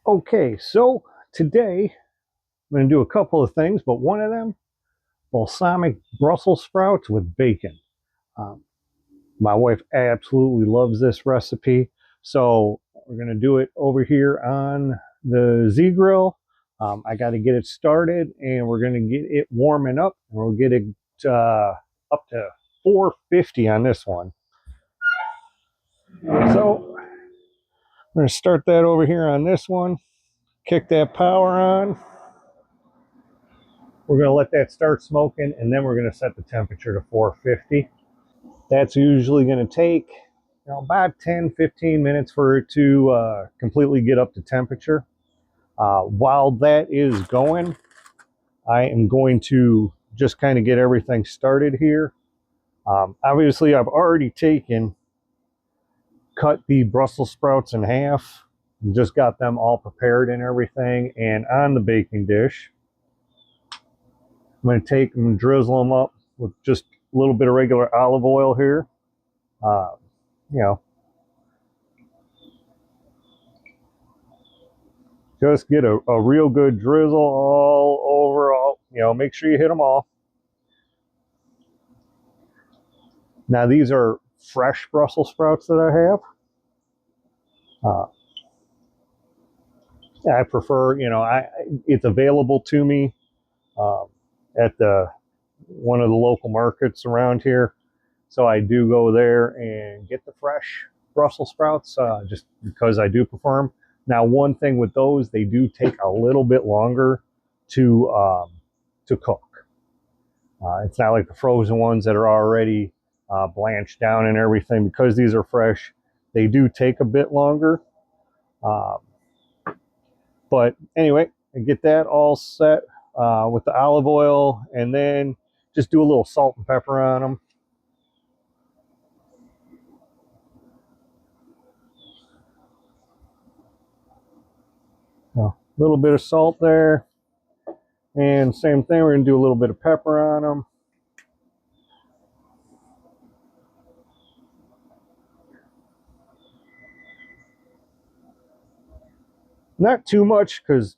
Okay, so today I'm going to do a couple of things, but one of them, balsamic Brussels sprouts with bacon. Um, my wife absolutely loves this recipe, so we're going to do it over here on the Z Grill. I got to get it started, and we're going to get it warming up, and we'll get it up to 450 on this one. So we're going to start that over here on this one, kick that power on. We're going to let that start smoking, and then we're going to set the temperature to 450. That's usually going to take about 10-15 minutes for it to completely get up to temperature. While that is going, I am going to just kind of get everything started here. Obviously, I've already cut the Brussels sprouts in half, and just got them all prepared and everything, and on the baking dish. I'm going to take them and drizzle them up with just a little bit of regular olive oil here. Uh, you know, just get a real good drizzle all over. Make sure you hit them all. Now these are fresh Brussels sprouts that I have. I prefer, it's available to me at the one of the local markets around here. So I do go there and get the fresh Brussels sprouts just because I do prefer them. Now, one thing with those, they do take a little bit longer to cook. It's not like the frozen ones that are already blanched down and everything. Because these are fresh, they do take a bit longer. Um, but anyway, I get that all set with the olive oil, and then just do a little salt and pepper on them. A little bit of salt there. And same thing, we're going to do a little bit of pepper on them. Not too much, because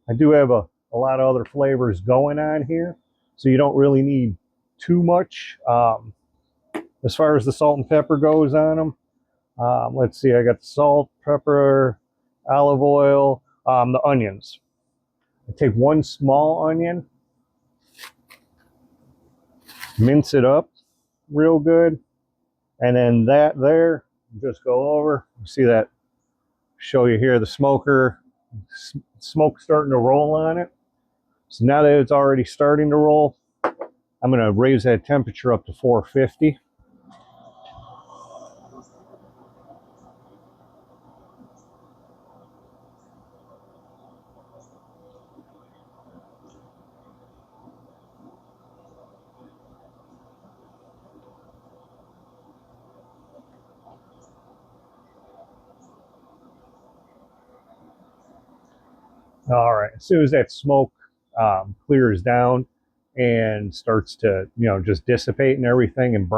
I do have a lot of other flavors going on here. So you don't really need too much as far as the salt and pepper goes on them. Let's see, I got the salt, pepper, olive oil, the onions. I take one small onion, mince it up real good, and then that there, just go over. See that? Show you here the smoker, smoke starting to roll on it. So now that it's already starting to roll, I'm going to raise that temperature up to 450. All right, as soon as that smoke clears down and starts to, just dissipate and everything and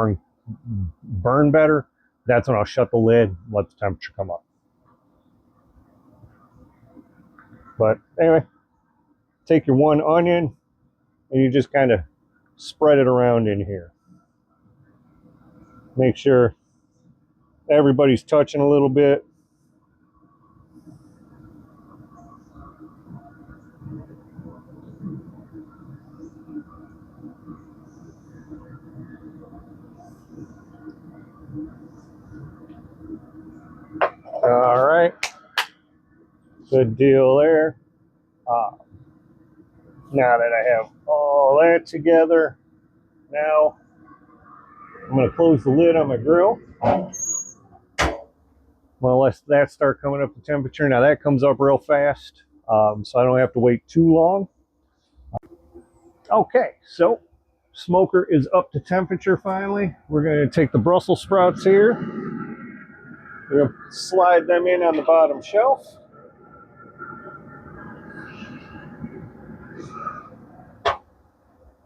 burn better, that's when I'll shut the lid, let the temperature come up. But anyway, take your one onion and you just kind of spread it around in here. Make sure everybody's touching a little bit. All right, good deal there. Now that I have all that together, now I'm going to close the lid on my grill. Well, let that start coming up to temperature. Now that comes up real fast, so I don't have to wait too long. Okay, so smoker is up to temperature finally. We're going to take the Brussels sprouts here. We're going to slide them in on the bottom shelf.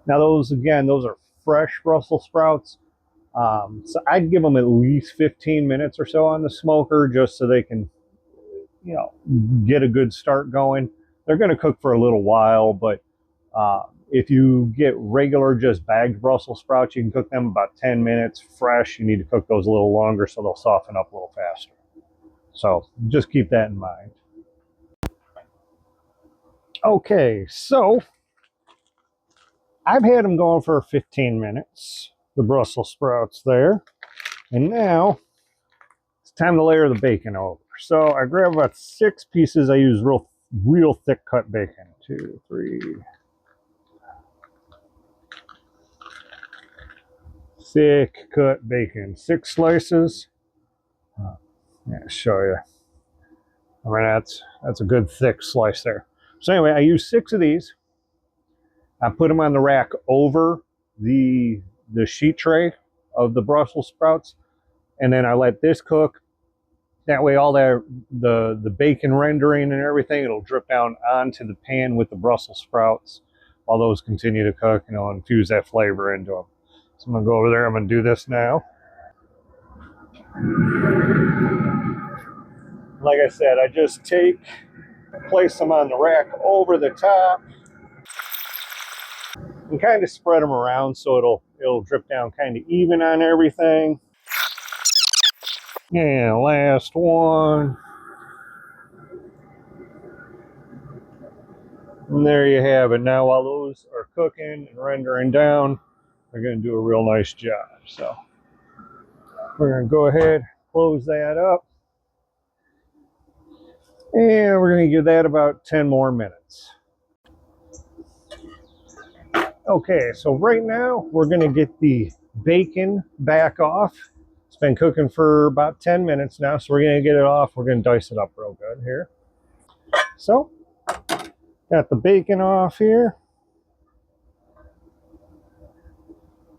Now those are fresh Brussels sprouts. So I'd give them at least 15 minutes or so on the smoker just so they can, you know, get a good start going. They're going to cook for a little while, but if you get regular just bagged Brussels sprouts, you can cook them about 10 minutes fresh. You need to cook those a little longer so they'll soften up a little faster. So just keep that in mind. Okay, so I've had them going for 15 minutes, the Brussels sprouts there. And now it's time to layer the bacon over. So I grab about 6 pieces. I use real thick cut bacon. 2, 3, thick cut bacon. 6 slices. Yeah, show you. I mean, that's a good thick slice there. So anyway, I use 6 of these. I put them on the rack over the sheet tray of the Brussels sprouts, and then I let this cook. That way, all the bacon rendering and everything, it'll drip down onto the pan with the Brussels sprouts while those continue to cook, you know, infuse that flavor into them. So I'm gonna go over there. I'm gonna do this now. Like I said, I just place them on the rack over the top and kind of spread them around so it'll drip down kind of even on everything. And last one. And there you have it. Now while those are cooking and rendering down, they're going to do a real nice job. So we're going to go ahead, close that up. And we're going to give that about 10 more minutes. Okay, so right now we're going to get the bacon back off. It's been cooking for about 10 minutes now, so we're going to get it off. We're going to dice it up real good here. So, got the bacon off here.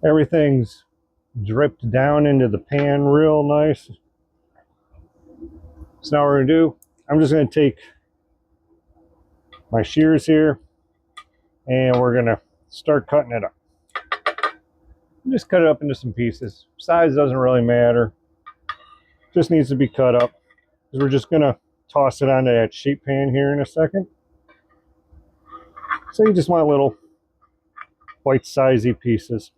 Everything's dripped down into the pan real nice. So now what we're going to do, I'm just going to take my shears here and we're going to start cutting it up. Just cut it up into some pieces. Size doesn't really matter. Just needs to be cut up. Because we're just going to toss it onto that sheet pan here in a second. So you just want little bite-sizey pieces.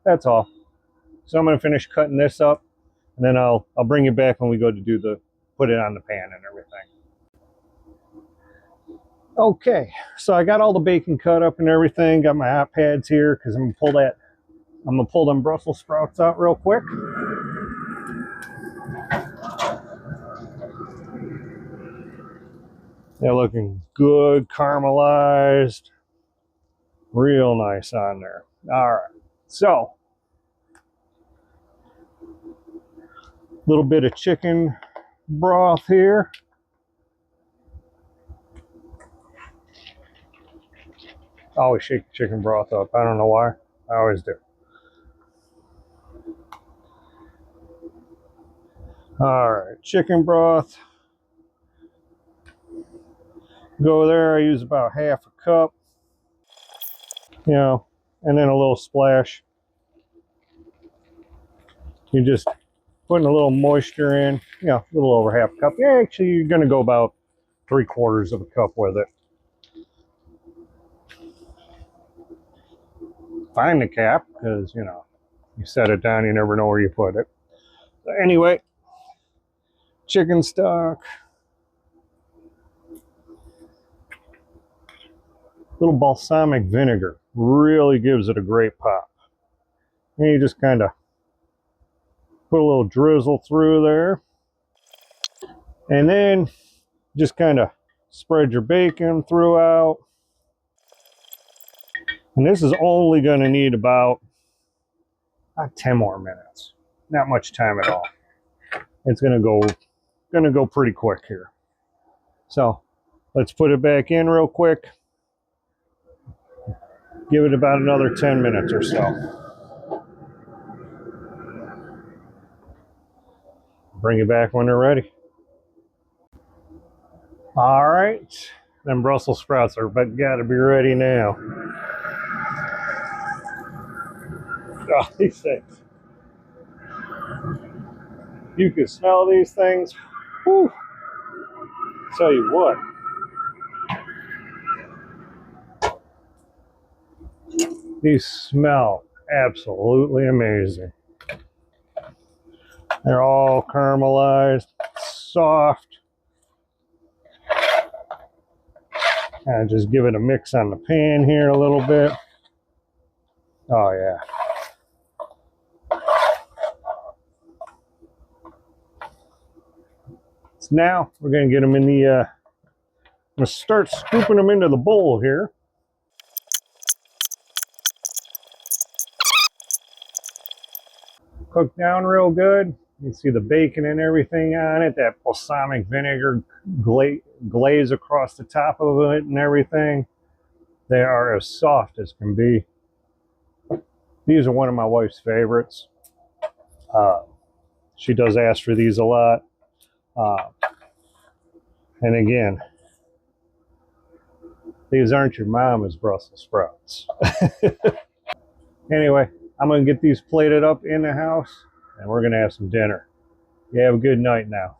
That's all. So I'm going to finish cutting this up, and then I'll bring you back when we go to put it on the pan and everything. Okay, so I got all the bacon cut up and everything. Got my hot pads here because I'm gonna pull them Brussels sprouts out real quick. They're looking good, caramelized, real nice on there. All right, so a little bit of chicken broth here. I always shake the chicken broth up. I don't know why. I always do. All right, chicken broth. Go there. I use about half a cup. You know, and then a little splash. You just putting a little moisture in. You know, a little over half a cup. Yeah, actually, you're going to go about 3/4 of a cup with it. Find the cap because, you know, you set it down, you never know where you put it. So anyway, chicken stock, little balsamic vinegar really gives it a great pop. And you just kind of put a little drizzle through there, and then just kind of spread your bacon throughout. And this is only going to need about 10 more minutes. Not much time at all. It's going to go pretty quick here. So let's put it back in real quick. Give it about another 10 minutes or so. Bring it back when they're ready. All right, them Brussels sprouts are gotta be ready now. Oh, these things. You can smell these things. Whew. Tell you what, these smell absolutely amazing. They're all caramelized, soft. And just give it a mix on the pan here a little bit. Oh yeah. So now we're gonna get them in the, I'm gonna start scooping them into the bowl here. Cooked down real good. You can see the bacon and everything on it, that balsamic vinegar glaze across the top of it and everything. They are as soft as can be. These are one of my wife's favorites. She does ask for these a lot. And again, these aren't your mama's Brussels sprouts. Anyway, I'm going to get these plated up in the house, and we're going to have some dinner. You have a good night now.